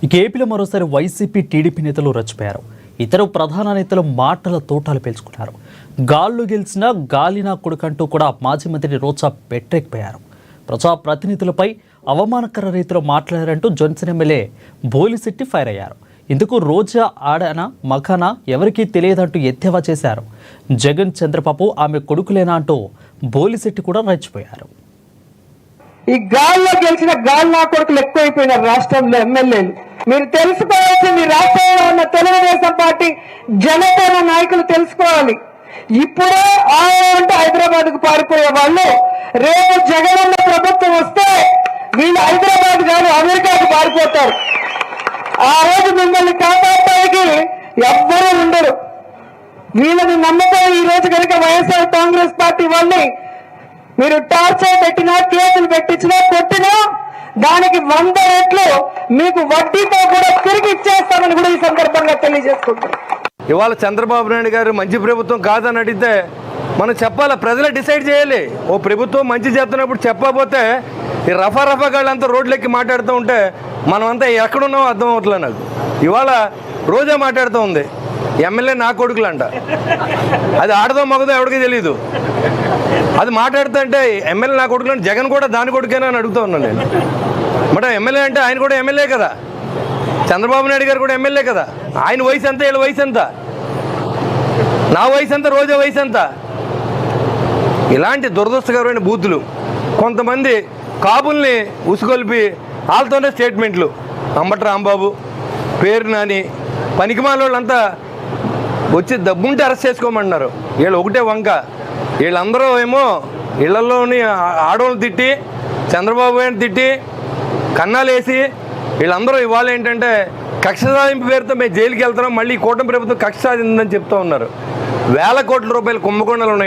ఇక ఏపీలో మరోసారి వైసీపీ టీడీపీ నేతలు రెచ్చిపోయారు. ఇతర ప్రధాన నేతలు మాటల తోటాలు పేల్చుకున్నారు. గాళ్ళు గెలిచినా గాలినా కొడుకంటూ కూడా మాజీ మంత్రి రోజా పెట్టెక్కిపోయారు. ప్రజాప్రతినిధులపై అవమానకర రీతిలో మాట్లాడారంటూ జనసేన ఎమ్మెల్యే బోలిశెట్టి ఫైర్ అయ్యారు. ఇందుకు రోజా ఆడనా మఖానా ఎవరికీ తెలియదంటూ ఎద్దేవా చేశారు. జగన్ చంద్రబాబు ఆమె కొడుకులేనా అంటూ బోలిశెట్టి కూడా రెచ్చిపోయారు. ఈ గాల్లో గెలిచిన గాలి నా కొడుకులు ఎక్కువైపోయినారు రాష్ట్రంలో ఎమ్మెల్యేలు. మీరు తెలుసుకోవాల్సింది రాష్ట్రంలో ఉన్న తెలుగుదేశం పార్టీ జనసేన నాయకులు తెలుసుకోవాలి. ఇప్పుడే అంటే హైదరాబాద్ కు పారిపోయే వాళ్ళు రేపు జగనన్న ప్రభుత్వం వస్తే వీళ్ళు హైదరాబాద్ కాదు అమెరికాకు పారిపోతారు. ఆ రోజు మిమ్మల్ని కాపాడటానికి ఎవ్వరూ ఉండరు. వీళ్ళని నమ్మకం ఈ రోజు కనుక వైఎస్ఆర్ కాంగ్రెస్ పార్టీ వాళ్ళని మీరు టార్చర్ పెట్టినా కేసులు పెట్టించినా కొట్టినా దానికి 100 రెట్లు మీకు వడ్డీతో కూడా తిరిగి ఇచ్చేస్తామని కూడా ఈ సందర్భంగా తెలియజేసుకుంటాం. ఇవాళ చంద్రబాబు నాయుడు గారు మంచి ప్రభుత్వం కాదని అడిగితే మనం చెప్పాలి, ప్రజలే డిసైడ్ చేయాలి. ఓ ప్రభుత్వం మంచి చేస్తున్నప్పుడు చెప్పకపోతే ఈ రఫా గాళ్ళంతా రోడ్లెక్కి మాట్లాడుతూ ఉంటే మనమంతా ఎక్కడున్నామో అర్థం అవట్లేదు నాకు. ఇవాళ రోజా మాట్లాడుతూ ఉంది, ఎమ్మెల్యే నా కొడుకులు అంట. అది ఆడదో మగదో ఎవరికి తెలియదు. అది మాట్లాడుతుంటే ఎమ్మెల్యే నా కొడుకులు అంటే జగన్ కూడా దాని కొడుకేనా అని అడుగుతూ ఉన్నాను నేను. మరి ఎమ్మెల్యే అంటే ఆయన కూడా ఎమ్మెల్యే కదా, చంద్రబాబు నాయుడు గారు కూడా ఎమ్మెల్యే కదా. ఆయన వయసు ఎంత, వీళ్ళ వయసు ఎంత, నా వయసు ఎంత, రోజా వయసు ఎంత? ఇలాంటి దురదృష్టకరమైన బూతులు కొంతమంది కాపుల్ని ఉసుగొల్పి వాళ్ళతోనే స్టేట్మెంట్లు, అంబటి రాంబాబు, పేరు నాని, పనికిమాల వాళ్ళంతా వచ్చి దబ్బుంటే అరెస్ట్ చేసుకోమంటున్నారు. వీళ్ళు ఒకటే వంక. వీళ్ళందరూ ఏమో ఇళ్లలోని ఆడవాళ్ళు తిట్టి, చంద్రబాబు నాయుడు తిట్టి, కన్నాలేసి వీళ్ళందరూ ఇవాళ ఏంటంటే కక్ష సాధింపు పేరుతో మేము జైలుకి వెళ్తున్నాం, మళ్ళీ కూటమి ప్రభుత్వం కక్ష సాధిందని చెప్తూ ఉన్నారు. వేల కోట్ల రూపాయలు కుంభకోణాలు ఉన్నాయి.